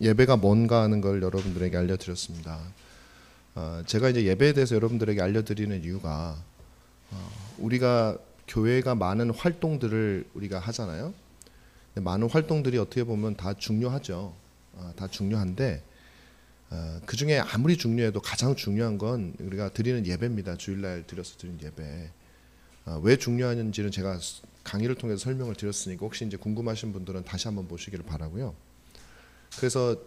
예배가 뭔가 하는 걸 여러분들에게 알려드렸습니다. 제가 이제 예배에 대해서 여러분들에게 알려드리는 이유가 우리가 교회가 많은 활동들을 우리가 하잖아요. 많은 활동들이 어떻게 보면 다 중요하죠. 다 중요한데 그 중에 아무리 중요해도 가장 중요한 건 우리가 드리는 예배입니다. 주일날 드려서 드리는 예배. 왜 중요한지는 제가 강의를 통해서 설명을 드렸으니까 혹시 이제 궁금하신 분들은 다시 한번 보시기를 바라고요. 그래서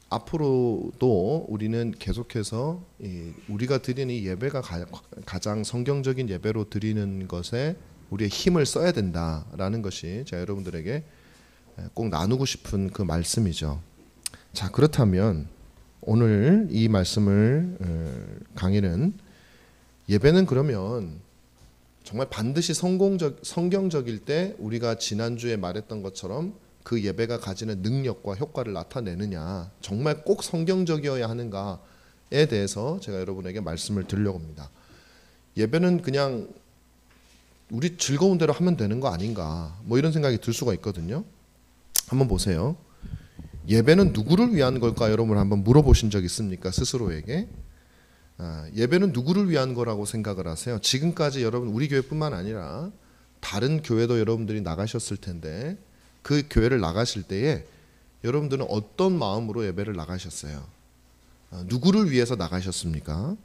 앞으로도 우리는 계속해서 우리가 드리는 이 예배가 가장 성경적인 예배로 드리는 것에 우리의 힘을 써야 된다라는 것이 제가 여러분들에게 꼭 나누고 싶은 그 말씀이죠. 자, 그렇다면 오늘 이 말씀을 강의는 예배는 그러면 정말 반드시 성경적일 때 우리가 지난주에 말했던 것처럼 그 예배가 가지는 능력과 효과를 나타내느냐, 정말 꼭 성경적이어야 하는가에 대해서 제가 여러분에게 말씀을 드리려고 합니다. 예배는 그냥 우리 즐거운 대로 하면 되는 거 아닌가, 뭐 이런 생각이 들 수가 있거든요. 한번 보세요. 예배는 누구를 위한 걸까? 여러분 한번 물어보신 적 있습니까? 스스로에게. 예배는 누구를 위한 거라고 생각을 하세요? 지금까지 여러분 우리 교회뿐만 아니라 다른 교회도 여러분들이 나가셨을 텐데 그 교회를 나가실 때에 여러분들은 어떤 마음으로 예배를 나가셨어요? 누구를 위해서 나가셨습니까?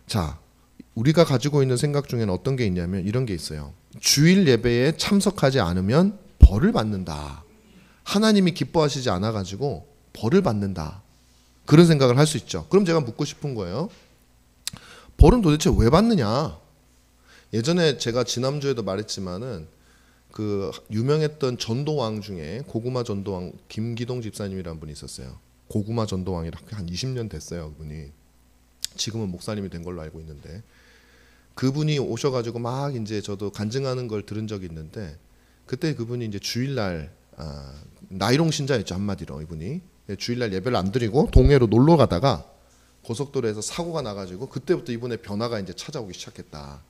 자, 우리가 가지고 있는 생각 중에는 어떤 게 있냐면 이런 게 있어요. 주일 예배에 참석하지 않으면 벌을 받는다. 하나님이 기뻐하시지 않아가지고 벌을 받는다. 그런 생각을 할 수 있죠. 그럼 제가 묻고 싶은 거예요. 벌은 도대체 왜 받느냐? 예전에 제가 지난주에도 말했지만은 그 유명했던 전도왕 중에 고구마 전도왕 김기동 집사님이라는 분이 있었어요. 고구마 전도왕이라 한 20년 됐어요, 그분이. 지금은 목사님이 된 걸로 알고 있는데 그분이 오셔가지고 막 이제 저도 간증하는 걸 들은 적이 있는데 그때 그분이 이제 주일날 나이롱 신자였죠, 한마디로. 이분이 주일날 예배를 안 드리고 동해로 놀러 가다가 고속도로에서 사고가 나가지고 그때부터 이분의 변화가 이제 찾아오기 시작했다.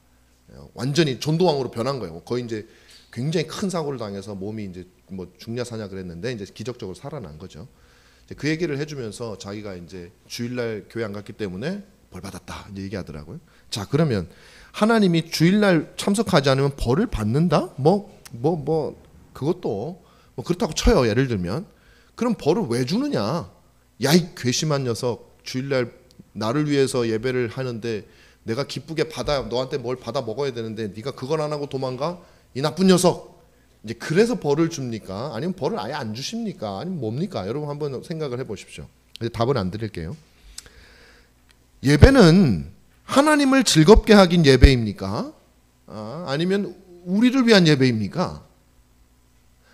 완전히 전도왕으로 변한 거예요. 거의 이제 굉장히 큰 사고를 당해서 몸이 이제 뭐 죽냐 사냐 그랬는데 이제 기적적으로 살아난 거죠. 그 얘기를 해주면서 자기가 이제 주일날 교회 안 갔기 때문에 벌 받았다 이제 얘기하더라고요. 자, 그러면 하나님이 주일날 참석하지 않으면 벌을 받는다? 그것도 뭐 그렇다고 쳐요. 예를 들면 그럼 벌을 왜 주느냐? 야, 이 괘씸한 녀석, 주일날 나를 위해서 예배를 하는데 내가 기쁘게 너한테 뭘 받아 먹어야 되는데 네가 그걸 안 하고 도망가? 이 나쁜 녀석. 이제 그래서 벌을 줍니까? 아니면 벌을 아예 안 주십니까? 아니면 뭡니까? 여러분 한번 생각을 해보십시오. 답은 안 드릴게요. 예배는 하나님을 즐겁게 하긴 예배입니까? 아니면 우리를 위한 예배입니까?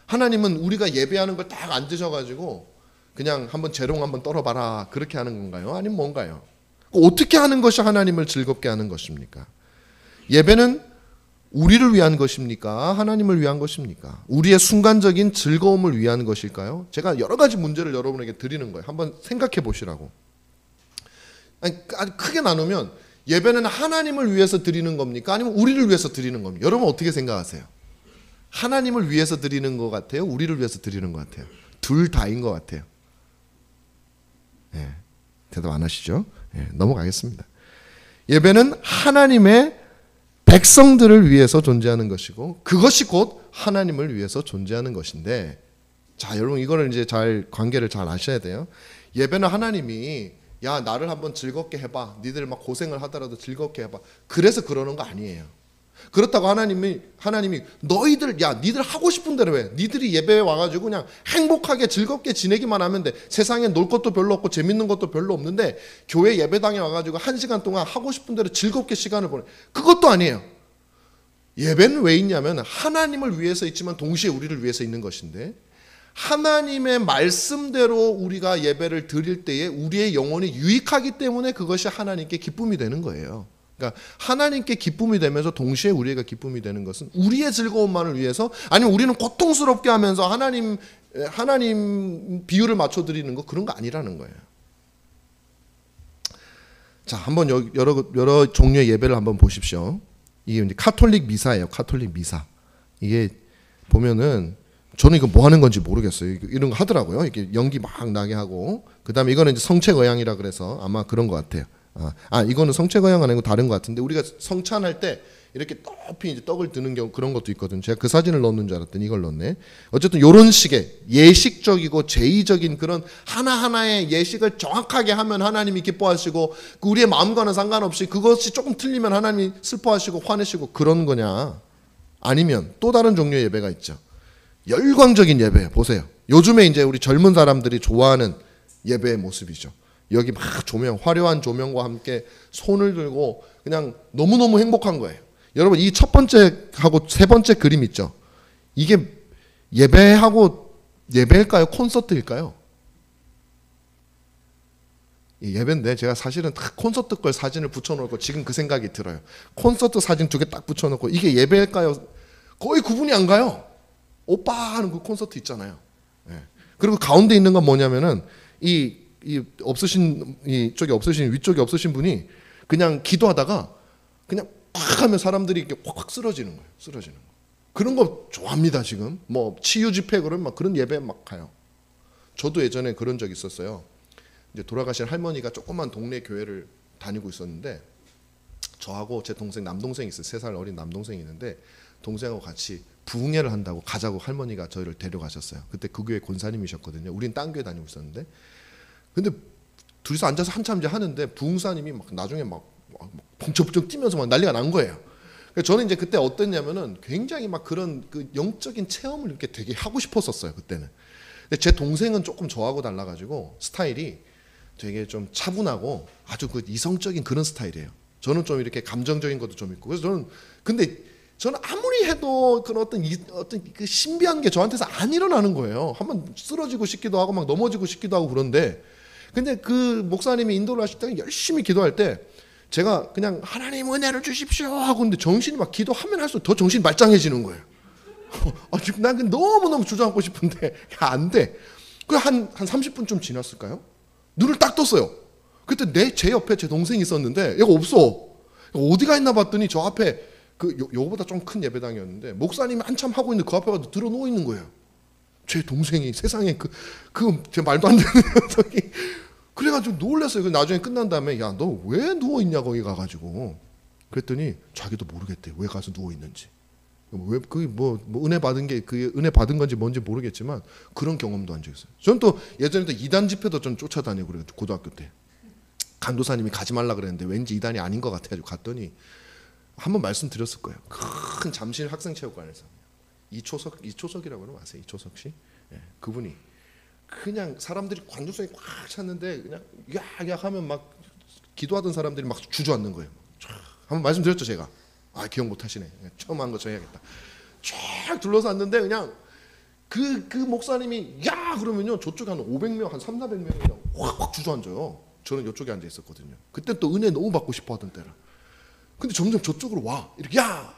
하나님은 우리가 예배하는 걸 딱 앉으셔가지고 그냥 한번 재롱 한번 떨어봐라 그렇게 하는 건가요? 아니면 뭔가요? 어떻게 하는 것이 하나님을 즐겁게 하는 것입니까? 예배는 우리를 위한 것입니까? 하나님을 위한 것입니까? 우리의 순간적인 즐거움을 위한 것일까요? 제가 여러 가지 문제를 여러분에게 드리는 거예요. 한번 생각해 보시라고. 아니, 크게 나누면 예배는 하나님을 위해서 드리는 겁니까? 아니면 우리를 위해서 드리는 겁니까? 여러분 어떻게 생각하세요? 하나님을 위해서 드리는 것 같아요? 우리를 위해서 드리는 것 같아요? 둘 다인 것 같아요. 예, 대답 안 하시죠? 예, 넘어가겠습니다. 예배는 하나님의 백성들을 위해서 존재하는 것이고 그것이 곧 하나님을 위해서 존재하는 것인데, 자, 여러분 이거를 이제 관계를 잘 아셔야 돼요. 예배는 하나님이 야, 나를 한번 즐겁게 해봐. 니들 막 고생을 하더라도 즐겁게 해봐. 그래서 그러는 거 아니에요. 그렇다고 하나님이 너희들 니들 하고 싶은 대로 해. 니들이 예배에 와가지고 그냥 행복하게 즐겁게 지내기만 하면 돼. 세상에 놀 것도 별로 없고 재밌는 것도 별로 없는데 교회 예배당에 와가지고 1시간 동안 하고 싶은 대로 즐겁게 시간을 보내. 그것도 아니에요. 예배는 왜 있냐면 하나님을 위해서 있지만 동시에 우리를 위해서 있는 것인데, 하나님의 말씀대로 우리가 예배를 드릴 때에 우리의 영혼이 유익하기 때문에 그것이 하나님께 기쁨이 되는 거예요. 그러니까 하나님께 기쁨이 되면서 동시에 우리가 기쁨이 되는 것은 우리의 즐거움만을 위해서, 아니면 우리는 고통스럽게 하면서 하나님 비유를 맞춰 드리는 거, 그런 거 아니라는 거예요. 자, 한번 여러 종류의 예배를 한번 보십시오. 이게 이제 카톨릭 미사예요. 카톨릭 미사. 이게 보면은 저는 이거 뭐 하는 건지 모르겠어요. 이런 거 하더라고요. 이렇게 연기 막 나게 하고. 그다음에 이거는 이제 성체거양이라 그래서 아마 그런 것 같아요. 이거는 성체거양 아니고 다른 것 같은데, 우리가 성찬할 때 이렇게 떡이 이제 떡을 드는 경우 그런 것도 있거든요. 제가 그 사진을 넣는 줄 알았더니 이걸 넣네. 어쨌든 이런 식의 예식적이고 제의적인 그런 하나하나의 예식을 정확하게 하면 하나님이 기뻐하시고, 우리의 마음과는 상관없이 그것이 조금 틀리면 하나님이 슬퍼하시고 화내시고 그런 거냐, 아니면 또 다른 종류의 예배가 있죠. 열광적인 예배. 보세요. 요즘에 이제 우리 젊은 사람들이 좋아하는 예배의 모습이죠. 여기 막 조명, 화려한 조명과 함께 손을 들고 그냥 너무너무 행복한 거예요. 여러분, 이 첫 번째하고 세 번째 그림 있죠. 이게 예배일까요? 콘서트일까요? 예배인데 제가 사실은 다 콘서트 걸 사진을 붙여놓고 지금 그 생각이 들어요. 콘서트 사진 2개 딱 붙여놓고 이게 예배일까요? 거의 구분이 안 가요. 오빠 하는 그 콘서트 있잖아요. 그리고 가운데 있는 건 뭐냐면은 이쪽에 없으신 위쪽에 없으신 분이 그냥 기도하다가 그냥 팍 하면 사람들이 이렇게 확 쓰러지는 거예요. 쓰러지는 거. 그런 거 좋아합니다. 지금 뭐 치유 집회 그러면 막 그런 예배 막 가요. 저도 예전에 그런 적 있었어요. 이제 돌아가신 할머니가 조그만 동네 교회를 다니고 있었는데, 저하고 제 동생, 남동생이 있어요. 3살 어린 남동생이 있는데, 동생하고 같이 부흥회를 한다고 가자고 할머니가 저희를 데려가셨어요. 그때 그 교회 권사님이셨거든요. 우린 딴 교회 다니고 있었는데, 근데 둘이서 앉아서 한참 이제 하는데 부흥사님이 막 나중에 막 벙쩍벙쩍 뛰면서 막 난리가 난 거예요. 저는 이제 그때 어땠냐면은 굉장히 막 그런 그 영적인 체험을 이렇게 되게 하고 싶었었어요, 그때는. 근데 제 동생은 조금 저하고 달라가지고 스타일이 되게 좀 차분하고 아주 그 이성적인 그런 스타일이에요. 저는 좀 이렇게 감정적인 것도 좀 있고. 그래서 저는 아무리 해도 그런 어떤 그 신비한 게 저한테서 안 일어나는 거예요. 한번 쓰러지고 싶기도 하고 막 넘어지고 싶기도 하고 그런데, 근데 그 목사님이 인도를 하실 때 열심히 기도할 때 제가 그냥 하나님 은혜를 주십시오 하고, 근데 정신이 막 기도하면 할수록 더 정신이 말짱해지는 거예요. 난 너무너무 주저앉고 싶은데 안 돼. 한 30분쯤 지났을까요? 눈을 딱 떴어요. 그때 제 옆에 제 동생이 있었는데 얘가 없어. 어디가 있나 봤더니 저 앞에 요거보다 좀 큰 예배당이었는데 목사님이 한참 하고 있는데 그 앞에 가서 들어 누워 있는 거예요. 제 동생이 세상에 제 말도 안 되는 녀석이. 그래가지고 놀랐어요. 나중에 끝난 다음에 야, 너 왜 누워 있냐 거기 가가지고. 그랬더니 자기도 모르겠대. 왜 가서 누워 있는지. 왜 그게 뭐 은혜 받은 게 그 은혜 받은 건지 뭔지 모르겠지만 그런 경험도 한 적 있어요. 저는 또 예전에 또 이단 집회도 좀 쫓아다니고 그래요. 고등학교 때 간도사님이 가지 말라 그랬는데 왠지 이단이 아닌 것 같아가지고 갔더니 한번 말씀드렸을 거예요. 큰 잠실 학생체육관에서 이초석이라고 그러면 아세요? 이초석 씨? 네, 그분이 그냥 사람들이 관두성이 꽉 찼는데 그냥 야야 하면 막 기도하던 사람들이 막 주저앉는 거예요. 한번 말씀드렸죠 제가. 기억 못 하시네. 처음 한 거 저 해야겠다. 쫙 둘러서 앉는데 그냥 그 목사님이 야 그러면요 저쪽에 한 500명 한 300~400명이 그냥 확 주저앉아요. 저는 이쪽에 앉아 있었거든요. 그때 또 은혜 너무 받고 싶어 하던 때라. 근데 점점 저쪽으로 와. 이렇게 야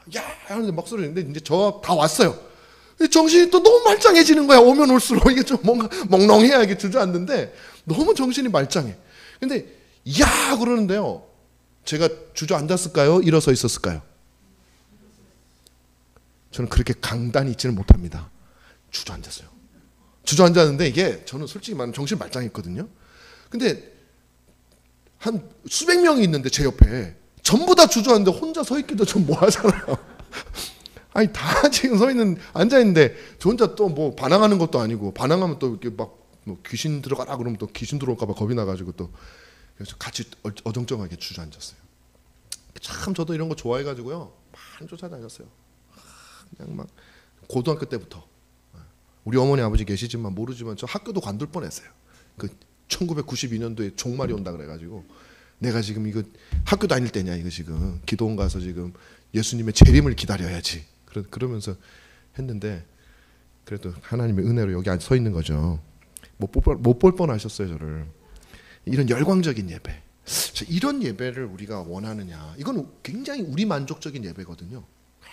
하는데 막 소리는데 이제 저 다 왔어요. 정신이 또 너무 말짱해지는 거야. 오면 올수록 이게 좀 뭔가 멍렁해야 이게 주저앉는데 너무 정신이 말짱해. 근데 야 그러는데요. 제가 주저앉았을까요? 일어서 있었을까요? 저는 그렇게 강단이 있지는 못합니다. 주저앉았어요. 주저앉았는데 이게 저는 솔직히 말하면 정신 말짱했거든요. 근데 한 수백 명이 있는데 제 옆에 전부 다 주저앉는데 혼자 서 있기도 좀 뭐하잖아요. 아니 다 지금 서 있는 앉아 있는데 저 혼자 또 뭐 반항하는 것도 아니고 반항하면 또 이렇게 막 뭐 귀신 들어가라 그러면 또 귀신 들어올까봐 겁이 나가지고 또 그래서 같이 어정쩡하게 주저앉았어요. 참 저도 이런 거 좋아해가지고요 많이 쫓아다녔어요. 그냥 막 고등학교 때부터 우리 어머니 아버지 계시지만 모르지만 저 학교도 관둘 뻔했어요. 그 1992년도에 종말이 온다 그래가지고 내가 지금 이거 학교 다닐 때냐 이거 지금 기도원 가서 지금 예수님의 재림을 기다려야지 그러면서 했는데 그래도 하나님의 은혜로 여기 서 있는 거죠. 못 볼 뻔하셨어요 저를. 이런 열광적인 예배, 이런 예배를 우리가 원하느냐, 이건 굉장히 우리 만족적인 예배거든요.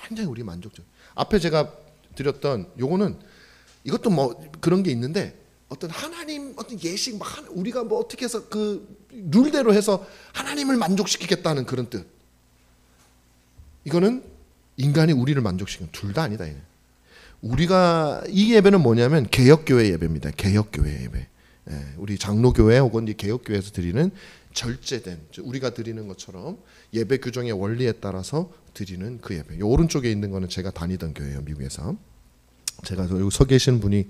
굉장히 우리 만족적. 앞에 제가 드렸던 요거는 이것도 뭐 그런 게 있는데 어떤 하나님 어떤 예식 막 우리가 뭐 어떻게 해서 그 룰대로 해서 하나님을 만족시키겠다는 그런 뜻. 이거는 인간이 우리를 만족시키는 둘 다 아니다. 우리가 이 예배는 뭐냐면 개혁교회 예배입니다. 개혁교회 예배. 우리 장로교회 혹은 이 개혁교회에서 드리는 절제된, 우리가 드리는 것처럼 예배 규정의 원리에 따라서 드리는 그 예배. 이 오른쪽에 있는 거는 제가 다니던 교회예요, 미국에서. 제가 여기 서 계신 분이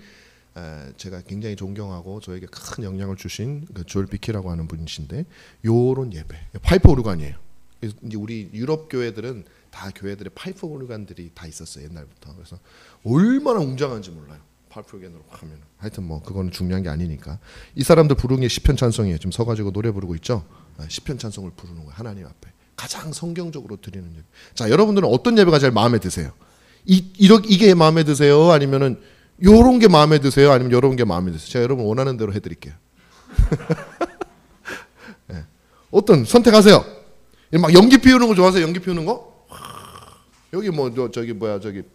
제가 굉장히 존경하고 저에게 큰 영향을 주신 그 조엘 비키라고 하는 분이신데, 요런 예배, 파이프 오르간이에요. 이제 우리 유럽 교회들은 다 교회들의 파이프 오르간들이 다 있었어요, 옛날부터. 그래서 얼마나 웅장한지 몰라요. 파이프 오르간으로 하면. 하여튼 뭐 그거는 중요한 게 아니니까. 이 사람들 부르는 게 시편 찬송이에요. 지금 서가지고 노래 부르고 있죠. 시편 찬송을 부르는 거예요, 하나님 앞에. 가장 성경적으로 드리는 예배. 자, 여러분들은 어떤 예배가 제일 마음에 드세요? 이게 마음에 드세요? 아니면은 요런 게 마음에 드세요? 아니면 요런 게 마음에 드세요? 제가 여러분 원하는 대로 해드릴게요. 네. 어떤 선택하세요? 막 연기 피우는 거 좋아하세요? 연기 피우는 거? 여기 뭐 저기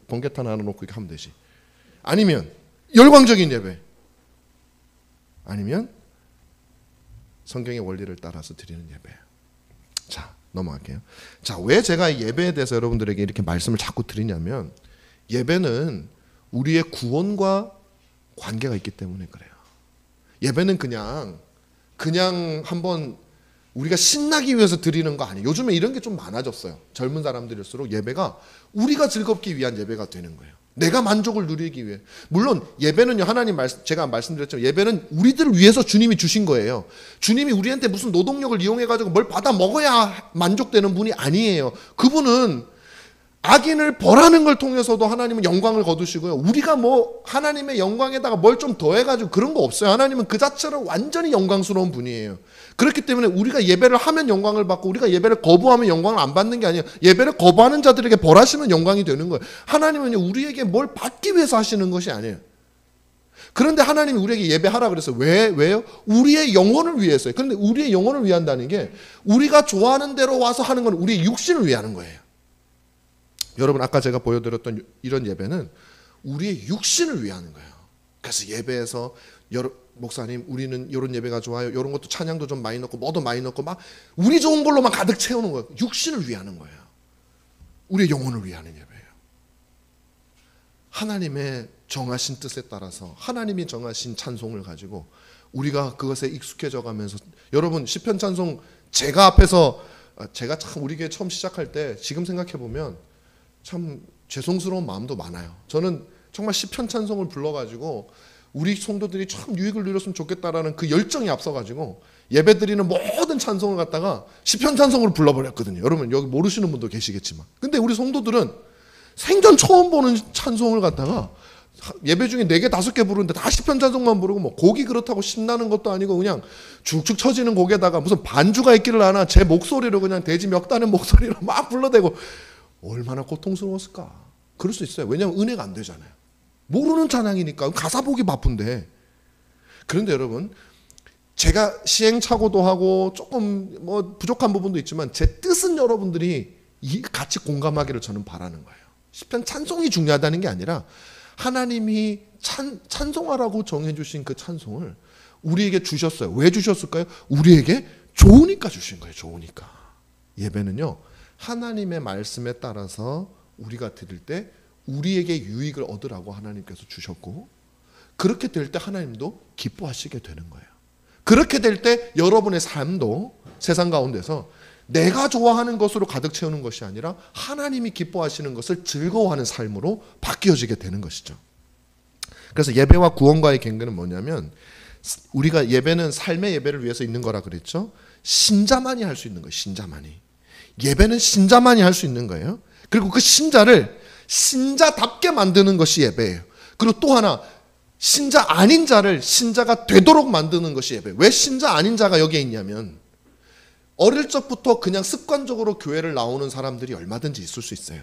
번개탄 하나 놓고 이렇게 하면 되지. 아니면 열광적인 예배. 아니면 성경의 원리를 따라서 드리는 예배. 자, 넘어갈게요. 자, 왜 제가 이 예배에 대해서 여러분들에게 이렇게 말씀을 자꾸 드리냐면, 예배는 우리의 구원과 관계가 있기 때문에 그래요. 예배는 그냥 한번 우리가 신나기 위해서 드리는 거 아니에요. 요즘에 이런 게 좀 많아졌어요. 젊은 사람들일수록 예배가 우리가 즐겁기 위한 예배가 되는 거예요. 내가 만족을 누리기 위해. 물론 예배는요, 제가 말씀드렸지만 예배는 우리들을 위해서 주님이 주신 거예요. 주님이 우리한테 무슨 노동력을 이용해가지고 뭘 받아 먹어야 만족되는 분이 아니에요. 그분은 악인을 벌하는 걸 통해서도 하나님은 영광을 거두시고요. 우리가 뭐 하나님의 영광에다가 뭘 좀 더해가지고 그런 거 없어요. 하나님은 그 자체로 완전히 영광스러운 분이에요. 그렇기 때문에 우리가 예배를 하면 영광을 받고, 우리가 예배를 거부하면 영광을 안 받는 게 아니에요. 예배를 거부하는 자들에게 벌하시면 영광이 되는 거예요. 하나님은 우리에게 뭘 받기 위해서 하시는 것이 아니에요. 그런데 하나님이 우리에게 예배하라 그랬어요. 왜요? 우리의 영혼을 위해서요. 그런데 우리의 영혼을 위한다는 게, 우리가 좋아하는 대로 와서 하는 건 우리의 육신을 위하는 거예요. 여러분, 아까 제가 보여드렸던 이런 예배는 우리의 육신을 위하는 거예요. 그래서 예배에서 목사님 우리는 이런 예배가 좋아요, 이런 것도 찬양도 좀 많이 넣고 뭐도 많이 넣고 막 우리 좋은 걸로만 가득 채우는 거예요. 육신을 위하는 거예요. 우리의 영혼을 위하는 예배예요. 하나님의 정하신 뜻에 따라서 하나님이 정하신 찬송을 가지고 우리가 그것에 익숙해져 가면서, 여러분 시편 찬송 제가 참 우리 교회 처음 시작할 때 지금 생각해 보면 참 죄송스러운 마음도 많아요. 저는 정말 시편 찬송을 불러가지고 우리 성도들이 참 유익을 누렸으면 좋겠다라는 그 열정이 앞서가지고 예배드리는 모든 찬송을 갖다가 시편 찬송으로 불러버렸거든요. 여러분 여기 모르시는 분도 계시겠지만, 근데 우리 성도들은 생전 처음 보는 찬송을 갖다가 예배 중에 4개 5개 부르는데 다 시편 찬송만 부르고, 뭐 곡이 그렇다고 신나는 것도 아니고 그냥 쭉쭉 쳐지는 곡에다가 무슨 반주가 있기를 아나 제 목소리로 그냥 돼지 멱다는 목소리로 막 불러대고, 얼마나 고통스러웠을까. 그럴 수 있어요. 왜냐하면 은혜가 안 되잖아요. 모르는 찬양이니까 가사 보기 바쁜데. 그런데 여러분, 제가 시행착오도 하고 조금 뭐 부족한 부분도 있지만 제 뜻은 여러분들이 같이 공감하기를 저는 바라는 거예요. 시편 찬송이 중요하다는 게 아니라 하나님이 찬송하라고 정해주신 그 찬송을 우리에게 주셨어요. 왜 주셨을까요? 우리에게 좋으니까 주신 거예요. 좋으니까. 예배는요, 하나님의 말씀에 따라서 우리가 드릴 때 우리에게 유익을 얻으라고 하나님께서 주셨고, 그렇게 될 때 하나님도 기뻐하시게 되는 거예요. 그렇게 될 때 여러분의 삶도 세상 가운데서 내가 좋아하는 것으로 가득 채우는 것이 아니라 하나님이 기뻐하시는 것을 즐거워하는 삶으로 바뀌어지게 되는 것이죠. 그래서 예배와 구원과의 관계는 뭐냐면, 우리가 예배는 삶의 예배를 위해서 있는 거라 그랬죠. 신자만이 할 수 있는 거예요. 신자만이. 예배는 신자만이 할 수 있는 거예요. 그리고 그 신자를 신자답게 만드는 것이 예배예요. 그리고 또 하나, 신자 아닌 자를 신자가 되도록 만드는 것이 예배예요. 왜 신자 아닌 자가 여기에 있냐면, 어릴 적부터 그냥 습관적으로 교회를 나오는 사람들이 얼마든지 있을 수 있어요.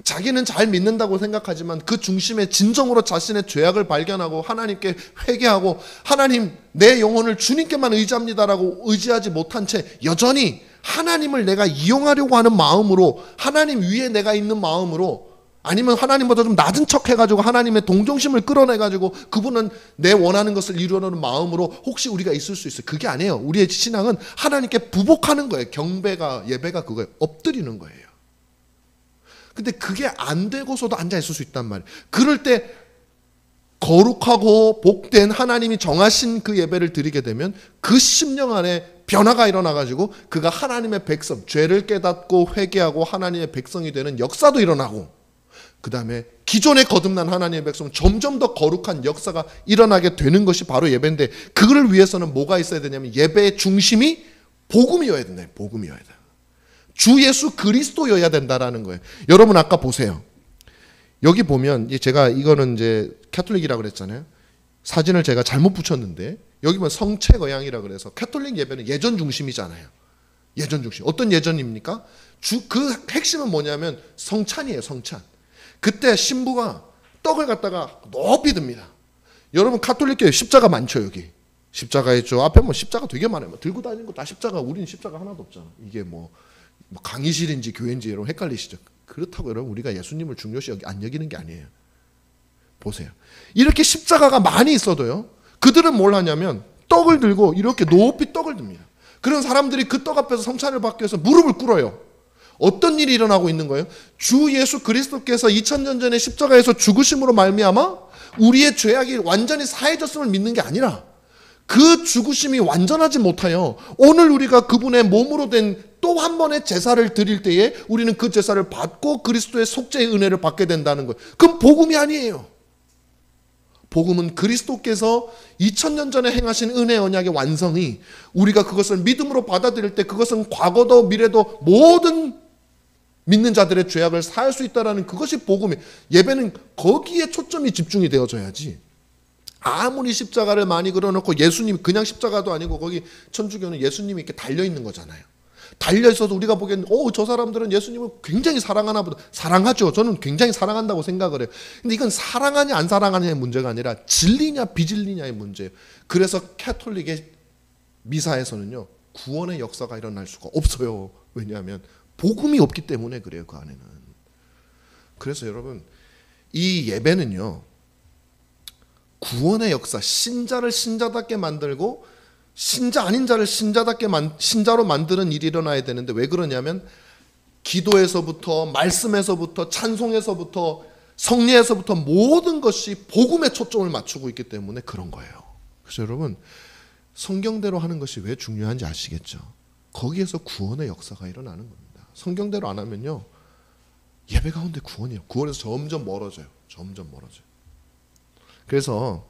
자기는 잘 믿는다고 생각하지만 그 중심에 진정으로 자신의 죄악을 발견하고 하나님께 회개하고, 하나님 내 영혼을 주님께만 의지합니다라고 의지하지 못한 채 여전히 하나님을 내가 이용하려고 하는 마음으로, 하나님 위에 내가 있는 마음으로, 아니면 하나님보다 좀 낮은 척 해가지고 하나님의 동정심을 끌어내가지고 그분은 내 원하는 것을 이루려는 마음으로 혹시 우리가 있을 수 있어요. 그게 아니에요. 우리의 신앙은 하나님께 부복하는 거예요. 경배가, 예배가 그거예요. 엎드리는 거예요. 근데 그게 안 되고서도 앉아 있을 수 있단 말이에요. 그럴 때 거룩하고 복된 하나님이 정하신 그 예배를 드리게 되면 그 심령 안에 변화가 일어나가지고 그가 하나님의 백성, 죄를 깨닫고 회개하고 하나님의 백성이 되는 역사도 일어나고, 그 다음에 기존에 거듭난 하나님의 백성은 점점 더 거룩한 역사가 일어나게 되는 것이 바로 예배인데, 그걸 위해서는 뭐가 있어야 되냐면 예배의 중심이 복음이어야 된다. 복음이어야 돼. 주 예수 그리스도여야 된다라는 거예요. 여러분 아까 보세요. 여기 보면 제가 이거는 이제 캐톨릭이라고 그랬잖아요. 사진을 제가 잘못 붙였는데 여기 보면 성체거양이라 그래서 캐톨릭 예배는 예전 중심이잖아요. 예전 중심. 어떤 예전입니까? 그 핵심은 뭐냐면 성찬이에요. 성찬. 그때 신부가 떡을 갖다가 높이 듭니다. 여러분 카톨릭교회 십자가 많죠. 여기 십자가 있죠. 앞에 뭐 십자가 되게 많아요. 뭐 들고 다니는 거 다 십자가. 우리는 십자가 하나도 없잖아. 이게 뭐 강의실인지 교회인지 여러분 헷갈리시죠? 그렇다고 여러분 우리가 예수님을 중요시 안 여기는 게 아니에요. 보세요. 이렇게 십자가가 많이 있어도요, 그들은 뭘 하냐면 떡을 들고 이렇게 높이 떡을 듭니다. 그런 사람들이 그 떡 앞에서 성찬을 받기 위해서 무릎을 꿇어요. 어떤 일이 일어나고 있는 거예요? 주 예수 그리스도께서 2000년 전에 십자가에서 죽으심으로 말미암아 우리의 죄악이 완전히 사해졌음을 믿는 게 아니라 그 죽으심이 완전하지 못하여 오늘 우리가 그분의 몸으로 된 또 한 번의 제사를 드릴 때에 우리는 그 제사를 받고 그리스도의 속죄의 은혜를 받게 된다는 거예요. 그건 복음이 아니에요. 복음은 그리스도께서 2000년 전에 행하신 은혜 언약의 완성이 우리가 그것을 믿음으로 받아들일 때 그것은 과거도 미래도 모든 믿는 자들의 죄악을 사할 수 있다는 그것이 복음이에요. 예배는 거기에 초점이 집중이 되어져야지. 아무리 십자가를 많이 그려놓고 예수님이 그냥 십자가도 아니고 거기 천주교는 예수님이 이렇게 달려있는 거잖아요. 달려있어도 우리가 보기에는 저 사람들은 예수님을 굉장히 사랑하나 보다. 사랑하죠. 저는 굉장히 사랑한다고 생각을 해요. 근데 이건 사랑하냐 안 사랑하냐의 문제가 아니라 진리냐 비진리냐의 문제예요. 그래서 캐톨릭의 미사에서는요 구원의 역사가 일어날 수가 없어요. 왜냐하면 복음이 없기 때문에 그래요. 그 안에는. 그래서 여러분 이 예배는요 구원의 역사, 신자를 신자답게 만들고 신자 아닌 자를 신자로 만드는 일이 일어나야 되는데, 왜 그러냐면 기도에서부터 말씀에서부터 찬송에서부터 성례에서부터 모든 것이 복음에 초점을 맞추고 있기 때문에 그런 거예요. 그래서 여러분 성경대로 하는 것이 왜 중요한지 아시겠죠? 거기에서 구원의 역사가 일어나는 겁니다. 성경대로 안 하면요 예배 가운데 구원이에요. 구원에서 점점 멀어져요. 점점 멀어져요. 그래서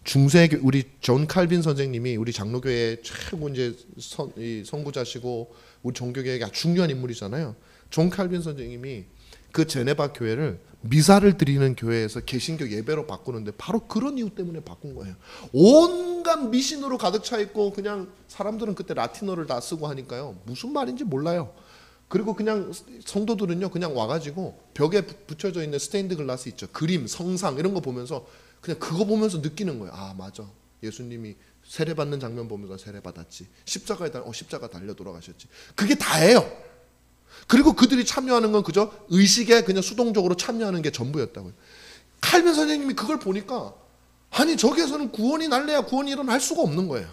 중세 우리 존 칼빈 선생님이 우리 장로교회 최고 이제 선구자시고 우리 종교계에 아주 중요한 인물이잖아요. 존 칼빈 선생님이 그 제네바 교회를 미사를 드리는 교회에서 개신교 예배로 바꾸는데 바로 그런 이유 때문에 바꾼 거예요. 온갖 미신으로 가득 차 있고 그냥 사람들은 그때 라틴어를 다 쓰고 하니까요 무슨 말인지 몰라요. 그리고 그냥 성도들은요 그냥 와가지고 벽에 붙여져 있는 스테인드 글라스 있죠. 그림, 성상 이런 거 보면서 그냥 그거 보면서 느끼는 거예요. 아 맞아. 예수님이 세례받는 장면 보면서 세례받았지. 십자가 달려 돌아가셨지. 그게 다예요. 그리고 그들이 참여하는 건 그저 의식에 그냥 수동적으로 참여하는 게 전부였다고요. 칼빈 선생님이 그걸 보니까 아니 저기에서는 구원이 날래야 구원이 일어날 수가 없는 거예요.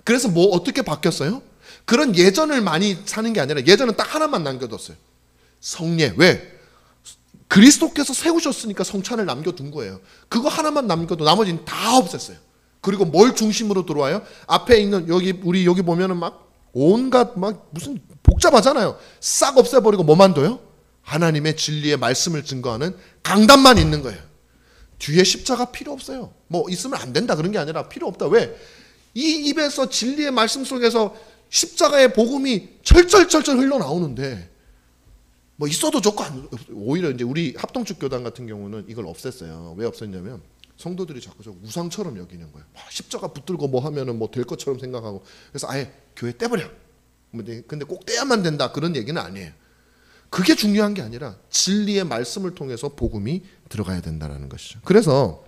그래서 뭐 어떻게 바뀌었어요? 그런 예전을 많이 사는 게 아니라 예전은 딱 하나만 남겨뒀어요. 성례. 왜? 그리스도께서 세우셨으니까 성찬을 남겨둔 거예요. 그거 하나만 남겨도 나머지는 다 없앴어요. 그리고 뭘 중심으로 들어와요? 앞에 있는 우리 여기 보면은 막 온갖 막 무슨 복잡하잖아요. 싹 없애버리고 뭐만 둬요? 하나님의 진리의 말씀을 증거하는 강단만 있는 거예요. 뒤에 십자가 필요 없어요. 뭐 있으면 안 된다 그런 게 아니라 필요 없다. 왜? 이 입에서 진리의 말씀 속에서 십자가의 복음이 철철철철 흘러나오는데 뭐 있어도 좋고 오히려 이제 우리 합동축 교단 같은 경우는 이걸 없앴어요. 왜 없앴냐면 성도들이 자꾸 저 우상처럼 여기는 거예요. 십자가 붙들고 뭐 하면은 뭐 될 것처럼 생각하고 그래서 아예 교회 떼버려. 근데 꼭 떼야만 된다 그런 얘기는 아니에요. 그게 중요한 게 아니라 진리의 말씀을 통해서 복음이 들어가야 된다는 것이죠. 그래서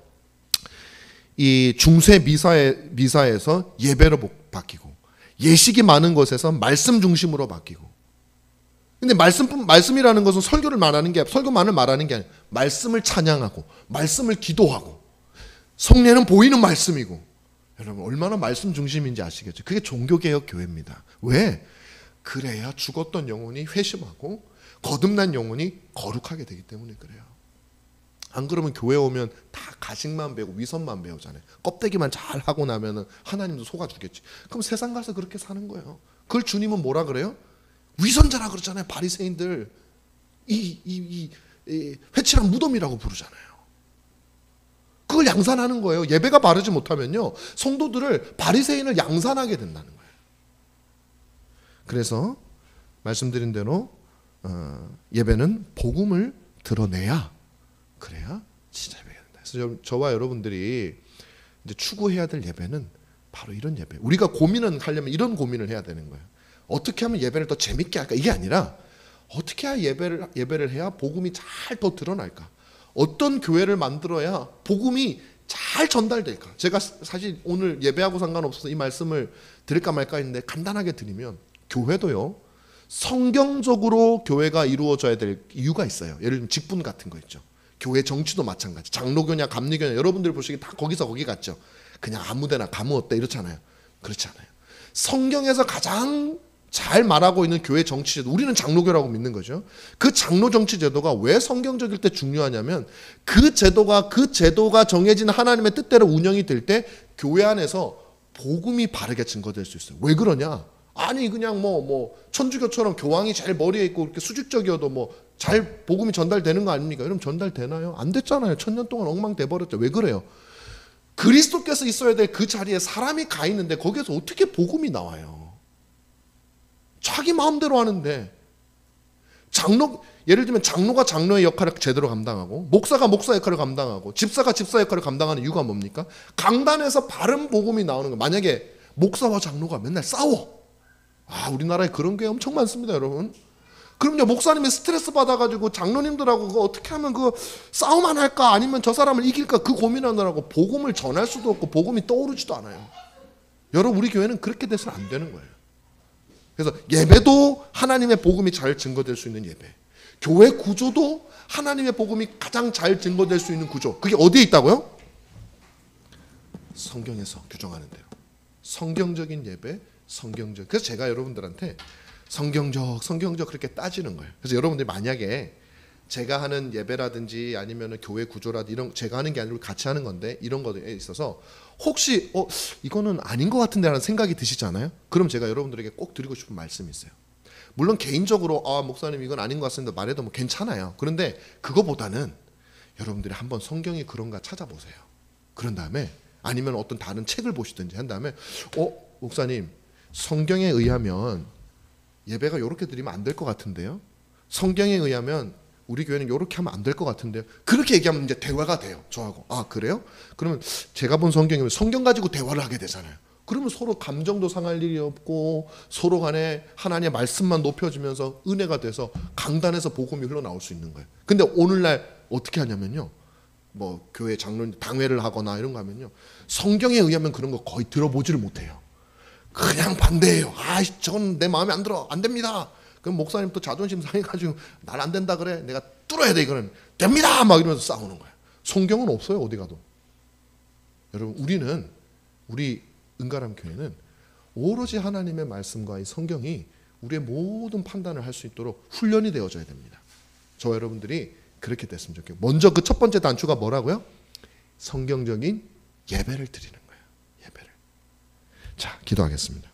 이 중세 미사에서 예배로 바뀌고 예식이 많은 곳에서 말씀 중심으로 바뀌고. 근데 말씀이라는 것은 설교만을 말하는 게 아니라 말씀을 찬양하고 말씀을 기도하고 성례는 보이는 말씀이고. 여러분 얼마나 말씀 중심인지 아시겠죠? 그게 종교개혁 교회입니다. 왜? 그래야 죽었던 영혼이 회심하고 거듭난 영혼이 거룩하게 되기 때문에 그래요. 안 그러면 교회 오면 다 가식만 배우고 위선만 배우잖아요. 껍데기만 잘 하고 나면은 하나님도 속아주겠지. 그럼 세상 가서 그렇게 사는 거예요. 그걸 주님은 뭐라 그래요? 위선자라 그러잖아요. 바리새인들 이 회칠한 무덤이라고 부르잖아요. 그걸 양산하는 거예요. 예배가 바르지 못하면요, 성도들을 바리새인을 양산하게 된다는 거예요. 그래서 말씀드린 대로 예배는 복음을 드러내야, 그래야 진짜 예배가 된다. 그래서 저와 여러분들이 이제 추구해야 될 예배는 바로 이런 예배. 우리가 고민을 하려면 이런 고민을 해야 되는 거예요. 어떻게 하면 예배를 더 재밌게 할까? 이게 아니라 어떻게 해야 예배를 해야 복음이 잘 더 드러날까? 어떤 교회를 만들어야 복음이 잘 전달될까? 제가 사실 오늘 예배하고 상관없어서 이 말씀을 드릴까 말까 했는데 간단하게 드리면, 교회도요, 성경적으로 교회가 이루어져야 될 이유가 있어요. 예를 들면 직분 같은 거 있죠. 교회 정치도 마찬가지. 장로교냐 감리교냐 여러분들 보시기에 다 거기서 거기 같죠. 그냥 아무데나 가면 어때 이렇잖아요. 그렇지 않아요. 성경에서 가장 잘 말하고 있는 교회 정치제도, 우리는 장로교라고 믿는 거죠. 그 장로 정치 제도가 왜 성경적일 때 중요하냐면, 그 제도가 정해진 하나님의 뜻대로 운영이 될 때 교회 안에서 복음이 바르게 증거될 수 있어요. 왜 그러냐? 아니 그냥 뭐 천주교처럼 교황이 제일 머리에 있고 이렇게 수직적이어도 뭐 잘 복음이 전달되는 거 아닙니까? 여러분 전달되나요? 안 됐잖아요. 1000년 동안 엉망돼 버렸죠. 왜 그래요? 그리스도께서 있어야 될 그 자리에 사람이 가 있는데 거기에서 어떻게 복음이 나와요? 자기 마음대로 하는데. 예를 들면 장로가 장로의 역할을 제대로 감당하고, 목사가 목사 역할을 감당하고, 집사가 집사 역할을 감당하는 이유가 뭡니까? 강단에서 바른 복음이 나오는 거예요. 만약에 목사와 장로가 맨날 싸워, 우리나라에 그런 게 엄청 많습니다, 여러분. 그럼요, 목사님이 스트레스 받아가지고 장로님들하고 그거 어떻게 하면 그 싸움만 할까, 아니면 저 사람을 이길까, 그 고민하느라고 복음을 전할 수도 없고 복음이 떠오르지도 않아요. 여러분, 우리 교회는 그렇게 돼서는 안 되는 거예요. 그래서 예배도 하나님의 복음이 잘 증거될 수 있는 예배, 교회 구조도 하나님의 복음이 가장 잘 증거될 수 있는 구조, 그게 어디에 있다고요? 성경에서 규정하는 대로. 성경적인 예배, 그래서 제가 여러분들한테 성경적 그렇게 따지는 거예요. 그래서 여러분들이 만약에 제가 하는 예배라든지 아니면 교회 구조라든지 이런, 제가 하는 게 아니고 같이 하는 건데, 이런 거에 있어서 혹시 이거는 아닌 것 같은데 라는 생각이 드시잖아요. 그럼 제가 여러분들에게 꼭 드리고 싶은 말씀이 있어요. 물론 개인적으로 목사님 이건 아닌 것 같습니다 말해도 뭐 괜찮아요. 그런데 그거보다는 여러분들이 한번 성경이 그런가 찾아보세요. 그런 다음에 아니면 어떤 다른 책을 보시든지 한 다음에 목사님, 성경에 의하면 예배가 이렇게 드리면 안 될 것 같은데요, 성경에 의하면 우리 교회는 이렇게 하면 안 될 것 같은데요, 그렇게 얘기하면 이제 대화가 돼요, 저하고. 그래요? 그러면 제가 본 성경이면 성경 가지고 대화를 하게 되잖아요. 그러면 서로 감정도 상할 일이 없고 서로 간에 하나님의 말씀만 높여지면서 은혜가 돼서 강단에서 복음이 흘러나올 수 있는 거예요. 근데 오늘날 어떻게 하냐면요, 뭐 교회 장로님 당회를 하거나 이런 거 하면요, 성경에 의하면 그런 거 거의 들어보지를 못해요. 그냥 반대해요. 저건 내 마음에 안 들어, 안 됩니다. 그럼 목사님 또 자존심 상해가지고 날 안 된다 그래, 내가 뚫어야 돼, 이거는 됩니다 막 이러면서 싸우는 거예요. 성경은 없어요, 어디 가도. 여러분, 우리 은가람 교회는 오로지 하나님의 말씀과 이 성경이 우리의 모든 판단을 할 수 있도록 훈련이 되어져야 됩니다. 저와 여러분들이 그렇게 됐으면 좋겠고, 먼저 그 첫 번째 단추가 뭐라고요? 성경적인 예배를 드리는 거예요. 예배를. 자, 기도하겠습니다.